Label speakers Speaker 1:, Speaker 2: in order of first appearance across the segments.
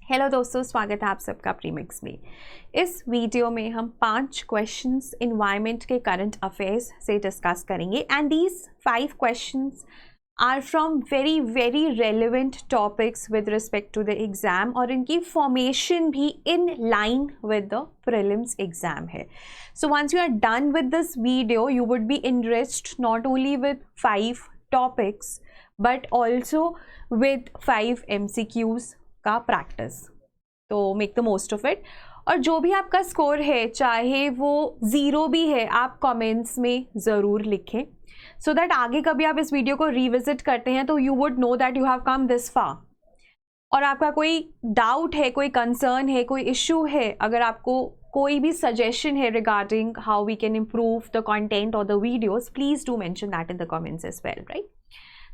Speaker 1: Hello दोस्तों, स्वागत है आप सबका प्रीमिक्स में। इस वीडियो में हम 5 क्वेश्चंस इन्वायरमेंट के करंट अफेयर्स से डिस्कस करेंगे and these 5 questions are from very very relevant topics with respect to the exam और इनकी फॉर्मेशन भी in line with the prelims exam है। So once you are done with this video you would be enriched not only with 5 topics but also with 5 MCQs का practice. तो make the most of it. और जो भी आपका score है, चाहे वो 0 भी है, आप कमेंट्स में ज़रूर लिखें सो दैट आगे कभी आप इस वीडियो को रिविजिट करते हैं तो you would know that you have come this far. और आपका कोई डाउट है, कोई कंसर्न है, कोई इशू है, अगर आपको कोई भी सजेशन है regarding how we can improve the content और the videos, please do mention that in the comments as well, right?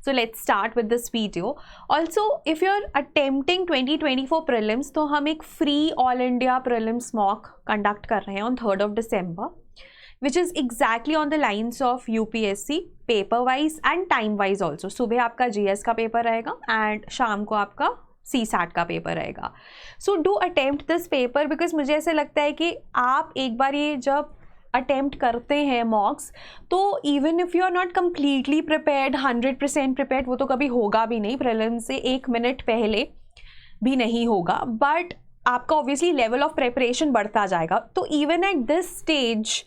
Speaker 1: So let's start with this video. Also, if you're attempting 2024 prelims, तो हम एक free all India prelims mock conduct कर रहे हैं on 3rd of December, which is exactly on the lines of UPSC paper wise and time wise also. सुबह आपका GS का paper रहेगा and शाम को आपका CSAT का पेपर रहेगा. So do attempt this paper because मुझे ऐसे लगता है कि आप एक बार ये जब अटेम्प्ट करते हैं मॉक्स तो even if you are not completely prepared, 100% prepared, वो तो कभी होगा भी नहीं, प्रीलिम से 1 मिनट पहले भी नहीं होगा, बट आपका ऑब्वियसली लेवल ऑफ प्रिपरेशन बढ़ता जाएगा। तो इवन एट दिस स्टेज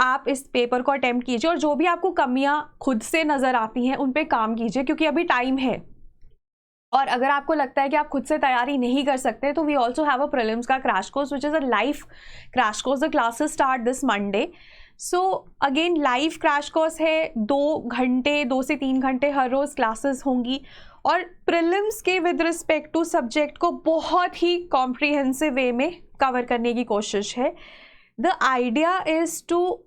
Speaker 1: आप इस पेपर को अटेम्प्ट कीजिए और जो भी आपको कमियां खुद से नज़र आती हैं उन पे काम कीजिए क्योंकि अभी टाइम है। और अगर आपको लगता है कि आप खुद से तैयारी नहीं कर सकते तो we also have a prelims का crash course which is a live crash course. The classes start this Monday. So again live crash course है, 2 से 3 घंटे हर रोज़ क्लासेस होंगी और प्रीलिम्स के विद रिस्पेक्ट टू सब्जेक्ट को बहुत ही कॉम्प्रिहेंसिव वे में कवर करने की कोशिश है। The idea is to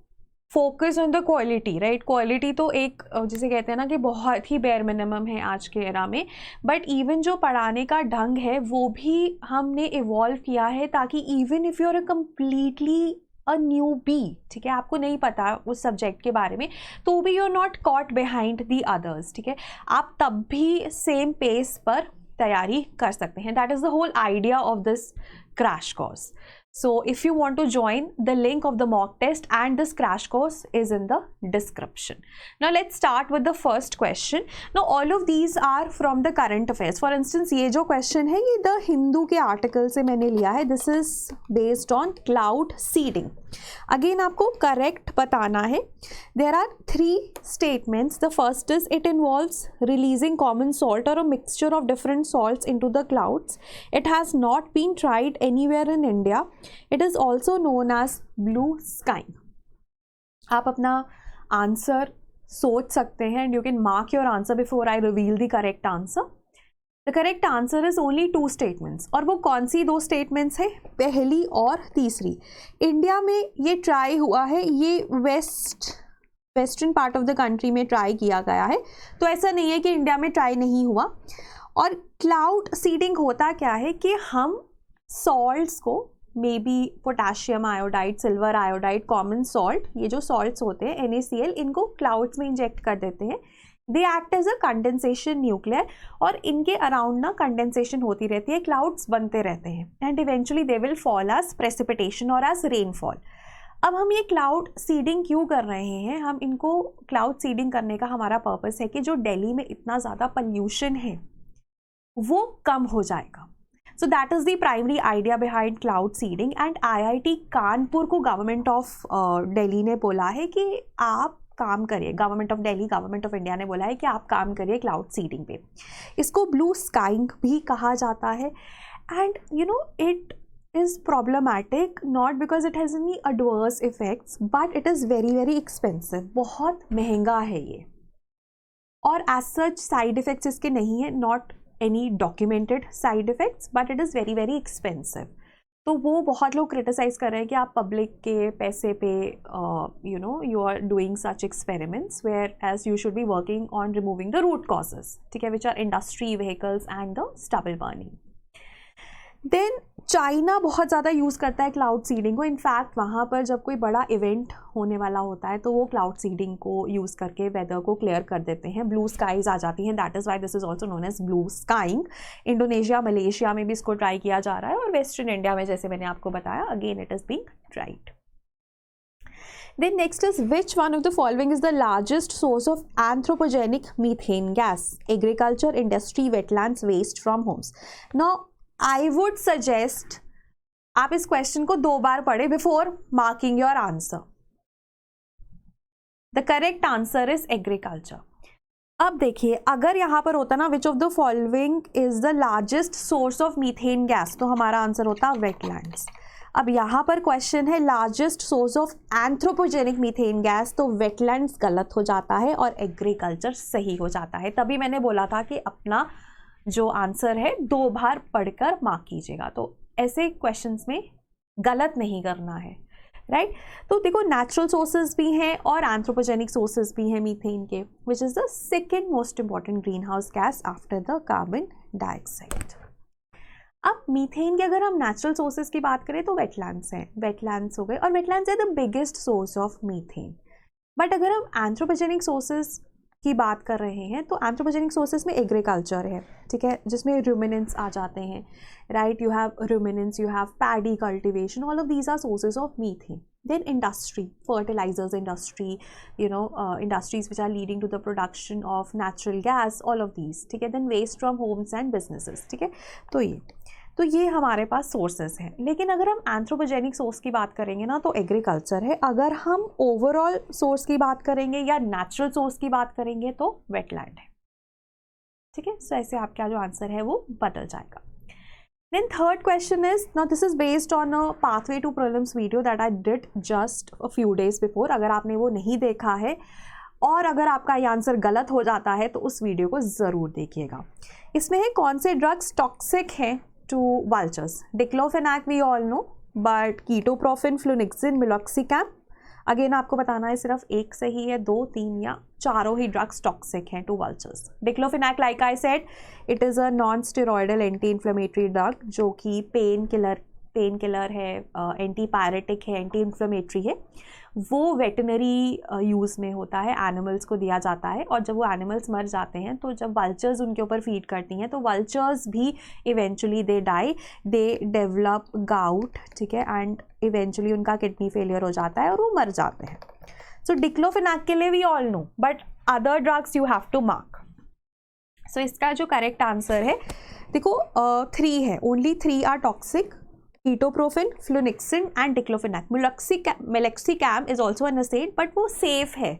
Speaker 1: focus on the quality, right? Quality तो एक जिसे कहते हैं ना कि बहुत ही बेयर मिनिमम है आज के एरा में, बट इवन जो पढ़ाने का ढंग है वो भी हमने इवॉल्व किया है ताकि even if you are a completely a newbie, ठीक है, आपको नहीं पता उस सब्जेक्ट के बारे में, तो भी you are not caught behind the others, ठीक है, आप तब भी सेम पेस पर तैयारी कर सकते हैं। That is the whole idea of this crash course. So if you want to join, the link of the mock test and this crash course is in the description. Now let's start with the first question. Now all of these are from the current affairs. For instance, ये जो question है ये The Hindu के article से मैंने लिया है. This is based on cloud seeding. Again आपको correct बताना है. There are 3 statements. The first is it involves releasing common salt or a mixture of different salts into the clouds. It has not been tried anywhere in India. It is also known as blue sky. आप अपना answer सोच सकते हैं and you can mark your answer before I reveal the correct answer. The correct answer is only 2 statements. और वो कौन सी 2 statements है? पहली और तीसरी। इंडिया में ये ट्राई हुआ है, ये western part of the country में ट्राई किया गया है, तो ऐसा नहीं है कि इंडिया में ट्राई नहीं हुआ। और क्लाउड सीडिंग होता क्या है कि हम सॉल्ट्स को, may be potassium iodide, silver iodide, common salt, ये जो सॉल्ट्स होते हैं NaCl, इनको क्लाउड्स में इंजेक्ट कर देते हैं। They act as a condensation nuclear और इनके अराउंड ना कंडेंसेशन होती रहती है, क्लाउड्स बनते रहते हैं and eventually they will fall as precipitation और एज रेनफॉल। अब हम ये क्लाउड सीडिंग क्यों कर रहे हैं? हम इनको क्लाउड सीडिंग करने का हमारा पर्पस है कि जो दिल्ली में इतना ज़्यादा पॉल्यूशन है वो कम हो जाएगा। So that is the primary idea behind cloud seeding and IIT Kanpur को गवर्नमेंट ऑफ दिल्ली ने बोला है कि आप काम करिए, government of Delhi, government of India ने बोला है कि आप काम करिए क्लाउड सीडिंग पे। इसको ब्लू स्काइंग भी कहा जाता है and you know it is problematic not because it has any adverse effects but it is very very expensive. बहुत महंगा है ये और एज सच साइड इफ़ेक्ट्स इसके नहीं है, not any documented side effects but it is very very expensive. तो वो बहुत लोग क्रिटिसाइज़ कर रहे हैं कि आप पब्लिक के पैसे पे you know you are doing such experiments whereas you should be working on removing the root causes, ठीक है, which are industry vehicles and the stubble burning. Then China बहुत ज़्यादा यूज़ करता है क्लाउड सीडिंग को. In fact वहाँ पर जब कोई बड़ा इवेंट होने वाला होता है तो वो क्लाउड सीडिंग को यूज़ करके वेदर को क्लियर कर देते हैं. ब्लू स्काईज आ जाती हैं. That is why this is also known as blue skying. Indonesia, Malaysia में भी इसको ट्राई किया जा रहा है और वेस्टर्न इंडिया में जैसे मैंने आपको बताया again it is being tried. Then next is, which one of the following is the largest source of anthropogenic methane gas? Agriculture, industry, wetlands, waste from homes. Now, I would suggest आप इस question को 2 बार पढ़े before marking your answer. The correct answer is agriculture. अब देखिए, अगर यहाँ पर होता ना विच of the following is the largest source of methane gas, तो हमारा आंसर होता वेटलैंड्स. अब यहाँ पर क्वेश्चन है largest source of anthropogenic methane gas, तो वेटलैंड्स गलत हो जाता है और एग्रीकल्चर सही हो जाता है. तभी मैंने बोला था कि अपना जो आंसर है 2 बार पढ़कर मार्क कीजिएगा. तो ऐसे क्वेश्चंस में गलत नहीं करना है, राइट. तो देखो, नेचुरल सोर्सेज भी हैं और एंथ्रोपोजेनिक सोर्सेज भी हैं मीथेन के, which is the second most important green house gas after the carbon dioxide. अब मीथेन के अगर हम नेचुरल सोर्सेज की बात करें तो वेटलैंड्स हैं, वेटलैंड्स हो गए, और वेटलैंड्स है the biggest source of methane. But अगर हम एंथ्रोपोजेनिक सोर्सेज की बात कर रहे हैं तो एंथ्रोपोजेनिक सोर्सेज में एग्रीकल्चर है, ठीक है, जिसमें रूमिनेंट्स आ जाते हैं, right. You have ruminants, you have paddy cultivation, all of these are sources of methane. Then industry, fertilizers industry, industries which are leading to the production of natural gas, all of these, ठीक है. Then waste from homes and businesses, ठीक है. तो ये हमारे पास sources हैं. लेकिन अगर हम एंथ्रोपोजेनिक सोर्स की बात करेंगे ना तो एग्रीकल्चर है. अगर हम ओवरऑल सोर्स की बात करेंगे या नेचुरल सोर्स की बात करेंगे तो वेटलैंड है, ठीक है. सो ऐसे आपका जो आंसर है वो बदल जाएगा. Then third question is, now this is based on a pathway to prelims video that I did just a few days before. अगर आपने वो नहीं देखा है और अगर आपका ये आंसर गलत हो जाता है तो उस वीडियो को ज़रूर देखिएगा. इसमें है कौन से ड्रग्स टॉक्सिक हैं to vultures. Diclofenac we all know, but ketoprofen, flunixin, meloxicam. Again आपको बताना है सिर्फ एक सही है, 2, 3 या चारों ही ड्रग्स टॉक्सिक हैं to vultures. Diclofenac, like I said, it is a non steroidal anti inflammatory drug जो कि पेन किलर है, एंटी पायरेटिक है, एंटी इन्फ्लेमेटरी है. वो वेटनरी यूज़ में होता है, एनिमल्स को दिया जाता है. और जब वो एनिमल्स मर जाते हैं तो जब वल्चर्स उनके ऊपर फीड करती हैं तो वल्चर्स भी eventually they die, they develop gout, ठीक है, एंड इवेंचुअली उनका किडनी फेलियर हो जाता है और वो मर जाते हैं. सो डिक्लोफेनाक के लिए we all know, but other drugs you have to mark. So इसका जो करेक्ट आंसर है, देखो 3 है, only 3 are toxic. Ketoprofen, flunixin and diclofenac. Meloxicam is also an acid, but वो सेफ है,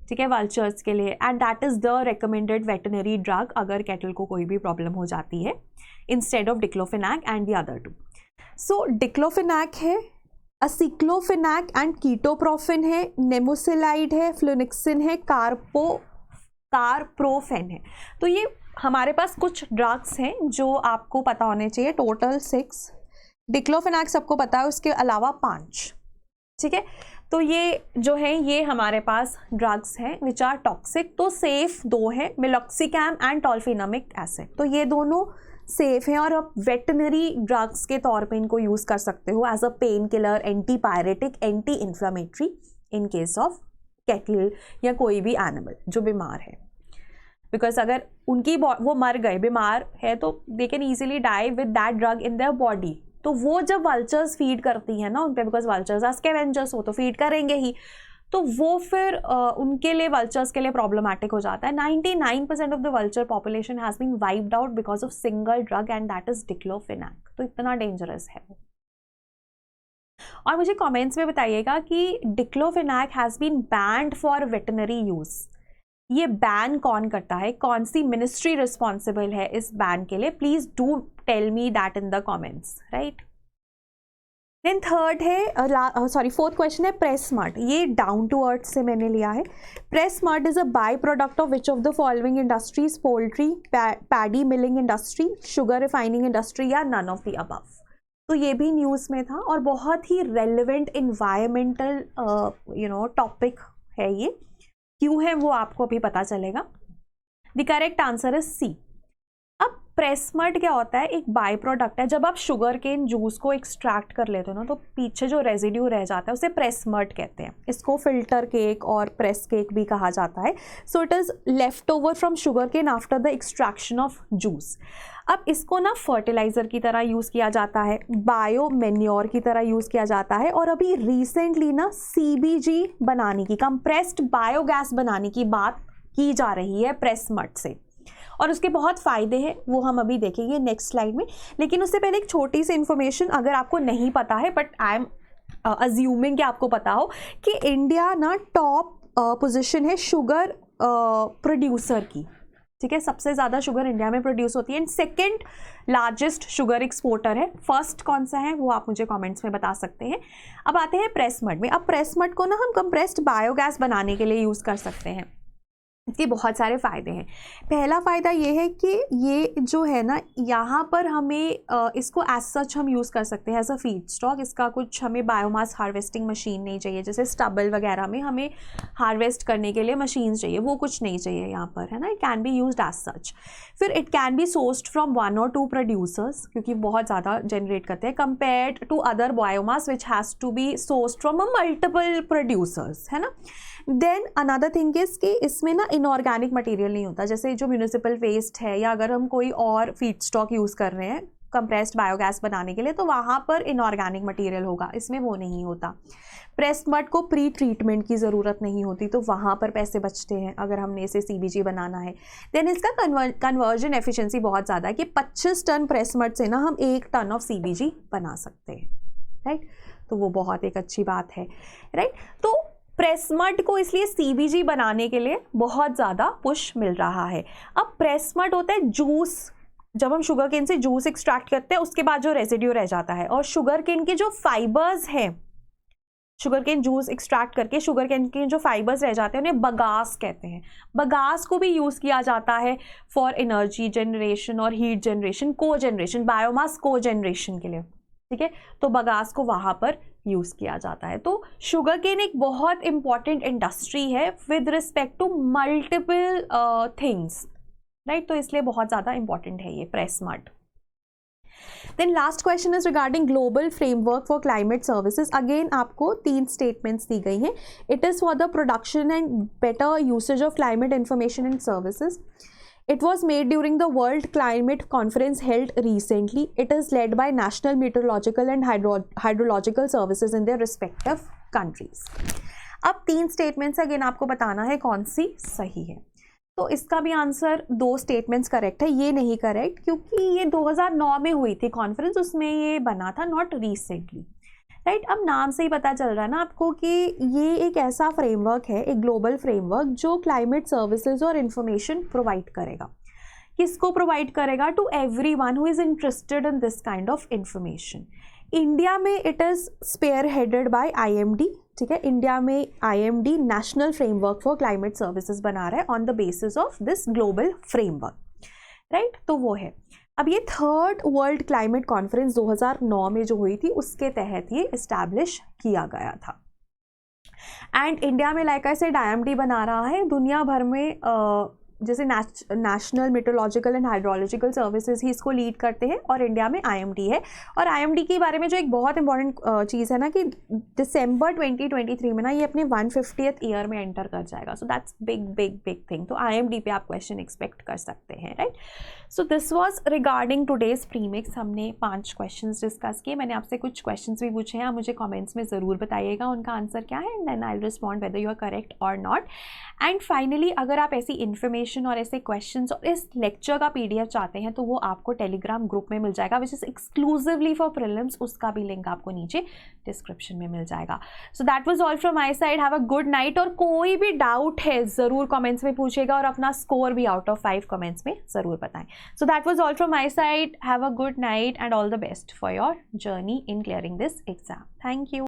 Speaker 1: ठीक है, वल्चर्स के लिए. And that is the recommended veterinary drug अगर कैटल को कोई भी प्रॉब्लम हो जाती है, instead of diclofenac and the other 2. So diclofenac है, असिक्लोफेनाक एंड कीटोप्रोफिन है, नेमोसिलाइड है, फ्लुनिक्सिन है, कार्प्रोफेन है. तो ये हमारे पास कुछ ड्रग्स हैं जो आपको पता होने चाहिए. टोटल 6. डिक्लोफेनाक सबको पता है, उसके अलावा 5, ठीक है. तो ये जो है ये हमारे पास ड्रग्स हैं विच आर टॉक्सिक. तो सेफ 2 है, मिलॉक्सिकैम एंड टॉल्फेनामिक एसिड. तो ये दोनों सेफ हैं और आप वेटनरी ड्रग्स के तौर पे इनको यूज़ कर सकते हो as a painkiller, antipyretic, anti inflammatory in case of cattle या कोई भी एनिमल जो बीमार है. बिकॉज अगर उनकी वो मर गए, बीमार है, तो they can easily die with that drug in their body. तो वो जब वल्चर्स फीड करती हैं ना उन पे, बिकॉज वल्चर्स आर स्कैवेंजर्स, वो तो फीड करेंगे ही, तो वो फिर उनके लिए, वल्चर्स के लिए प्रॉब्लमैटिक हो जाता है. 99% of the vulture population has been wiped out because of single drug and that is diclofenac. तो इतना डेंजरस है वो. और मुझे कमेंट्स में बताइएगा कि diclofenac has been banned for veterinary use. ये बैन कौन करता है, कौन सी मिनिस्ट्री रिस्पॉन्सिबल है इस बैन के लिए? Please do tell me that in the comments, right. Then third है, फोर्थ क्वेश्चन है प्रेस मड. ये डाउन टू अर्थ से मैंने लिया है. Press mud is a byproduct of which of the following industries? Poultry, paddy milling industry, sugar refining industry या none of the above. तो ये भी न्यूज़ में था और बहुत ही रेलिवेंट इन्वायरमेंटल टॉपिक है ये. क्यों है वो आपको अभी पता चलेगा. The correct answer is C. अब प्रेस मड क्या होता है, एक बाय प्रोडक्ट है। जब आप शुगर केन जूस को एक्सट्रैक्ट कर लेते हो ना, तो पीछे जो रेजिड्यू रह जाता है उसे प्रेस मड कहते हैं। इसको फिल्टर केक और प्रेस केक भी कहा जाता है। So it is left over from sugarcane after the extraction of juice. अब इसको ना फर्टिलाइज़र की तरह यूज़ किया जाता है, बायो मैन्योर की तरह यूज़ किया जाता है, और अभी रिसेंटली ना CBG बनाने की, कंप्रेस्ड बायोगैस बनाने की बात की जा रही है प्रेस मड से, और उसके बहुत फ़ायदे हैं, वो हम अभी देखेंगे नेक्स्ट स्लाइड में। लेकिन उससे पहले एक छोटी सी इन्फॉर्मेशन, अगर आपको नहीं पता है बट आई एम अज्यूमिंग कि आपको पता हो, कि इंडिया ना टॉप पोजीशन है शुगर प्रोड्यूसर की, ठीक है। सबसे ज़्यादा शुगर इंडिया में प्रोड्यूस होती है, and second largest sugar exporter है। फर्स्ट कौन सा है वो आप मुझे कमेंट्स में बता सकते हैं। अब आते हैं प्रेस मड में। अब प्रेस मड को ना हम कंप्रेस्ड बायोगैस बनाने के लिए यूज़ कर सकते हैं। इसके बहुत सारे फ़ायदे हैं। पहला फ़ायदा ये है कि ये जो है ना, यहाँ पर हमें इसको एज सच हम यूज़ कर सकते हैं एज अ फीड स्टॉक। इसका कुछ हमें बायोमास हार्वेस्टिंग मशीन नहीं चाहिए, जैसे स्टबल वगैरह में हमें हार्वेस्ट करने के लिए मशीन्स चाहिए, वो कुछ नहीं चाहिए यहाँ पर, है ना। It can be used as such. फिर it can be sourced from 1 or 2 producers, क्योंकि बहुत ज़्यादा जनरेट करते हैं compared to other biomass which has to be sourced from a multiple producers, है ना। देन अनदर थिंग इज़ कि इसमें ना इनऑर्गेनिक मटेरियल नहीं होता, जैसे जो म्यूनिसिपल वेस्ट है, या अगर हम कोई और फीड स्टॉक यूज़ कर रहे हैं कंप्रेस्ड बायोगैस बनाने के लिए, तो वहाँ पर इनऑर्गेनिक मटेरियल होगा, इसमें वो नहीं होता। प्रेस मड को प्री ट्रीटमेंट की ज़रूरत नहीं होती, तो वहाँ पर पैसे बचते हैं अगर हमने इसे CBG बनाना है। देन इसका कन्वर्जन एफिशिएंसी बहुत ज़्यादा है कि 25 टन प्रेस मड से ना हम 1 टन ऑफ CBG बना सकते हैं, राइट। तो वो बहुत एक अच्छी बात है, राइट। तो प्रेस मड को इसलिए CBG बनाने के लिए बहुत ज़्यादा पुश मिल रहा है। अब प्रेस मड होता है जूस, जब हम शुगर केन से जूस एक्सट्रैक्ट करते हैं उसके बाद जो रेजिड्यू रह जाता है, और शुगर केन के जो फाइबर्स हैं, शुगर केन जूस एक्सट्रैक्ट करके शुगर केन के जो फाइबर्स रह जाते हैं उन्हें बगास कहते हैं। बगास को भी यूज़ किया जाता है फॉर एनर्जी जनरेशन और हीट जनरेशन, को जनरेशन, बायोमास को जनरेशन के लिए, ठीक है। तो बगास को वहाँ पर यूज़ किया जाता है। तो शुगर केन एक बहुत इंपॉर्टेंट इंडस्ट्री है with respect to multiple things, right. तो इसलिए बहुत ज़्यादा इंपॉर्टेंट है ये press mud. Then last question is regarding global framework for climate services. Again आपको 3 स्टेटमेंट्स दी गई हैं। It is for the production and better usage of climate information and services. It was made during the World Climate Conference held recently. It is led by National Meteorological and Hydrological Services in their respective countries. अब 3 statements again आपको बताना है कौन सी सही है। तो इसका भी आंसर 2 स्टेटमेंट्स करेक्ट है, ये नहीं करेक्ट, क्योंकि ये 2009 में हुई थी कॉन्फ्रेंस, उसमें ये बना था, नॉट रिसेंटली, राइट। अब नाम से ही पता चल रहा है ना आपको कि ये एक ऐसा फ्रेमवर्क है, एक ग्लोबल फ्रेमवर्क जो क्लाइमेट सर्विसेज और इंफॉर्मेशन प्रोवाइड करेगा। किसको प्रोवाइड करेगा? To everyone who is interested in this kind of information. India में it is spearheaded by IMD, ठीक है। इंडिया में IMD national framework for climate services बना रहा है on the basis of this global framework, right. तो वो है। अब ये 3rd वर्ल्ड क्लाइमेट कॉन्फ्रेंस 2009 में जो हुई थी उसके तहत ये इस्टेब्लिश किया गया था। एंड इंडिया में लाइक आई सेड IMD बना रहा है। दुनिया भर में जैसे national meteorological and hydrological services ही इसको लीड करते हैं, और इंडिया में IMD है। और IMD के बारे में जो एक बहुत इंपॉर्टेंट चीज़ है ना कि दिसंबर 2023 में ना ये अपने 150th ईयर में एंटर कर जाएगा। So that's big big big thing. तो IMD पे आप क्वेश्चन एक्सपेक्ट कर सकते हैं, right. So this was regarding today's premix. हमने 5 क्वेश्चंस डिस्कस किए। मैंने आपसे कुछ क्वेश्चंस भी पूछे हैं, आप मुझे कमेंट्स में ज़रूर बताइएगा उनका आंसर क्या है, and then I will respond whether you are correct और नॉट। एंड फाइनली अगर आप ऐसी इन्फॉर्मेशन और ऐसे क्वेश्चंस और इस लेक्चर का PDF चाहते हैं तो वो आपको टेलीग्राम ग्रुप में मिल जाएगा which is exclusively for prelims. उसका भी लिंक आपको नीचे डिस्क्रिप्शन में मिल जाएगा। So that was all from my side. Have a good night. और कोई भी डाउट है ज़रूर कमेंट्स में पूछेगा, और अपना स्कोर भी आउट ऑफ 5 कमेंट्स में ज़रूर बताएं। So that was all from my side. Have a good night and all the best for your journey in clearing this exam. Thank you.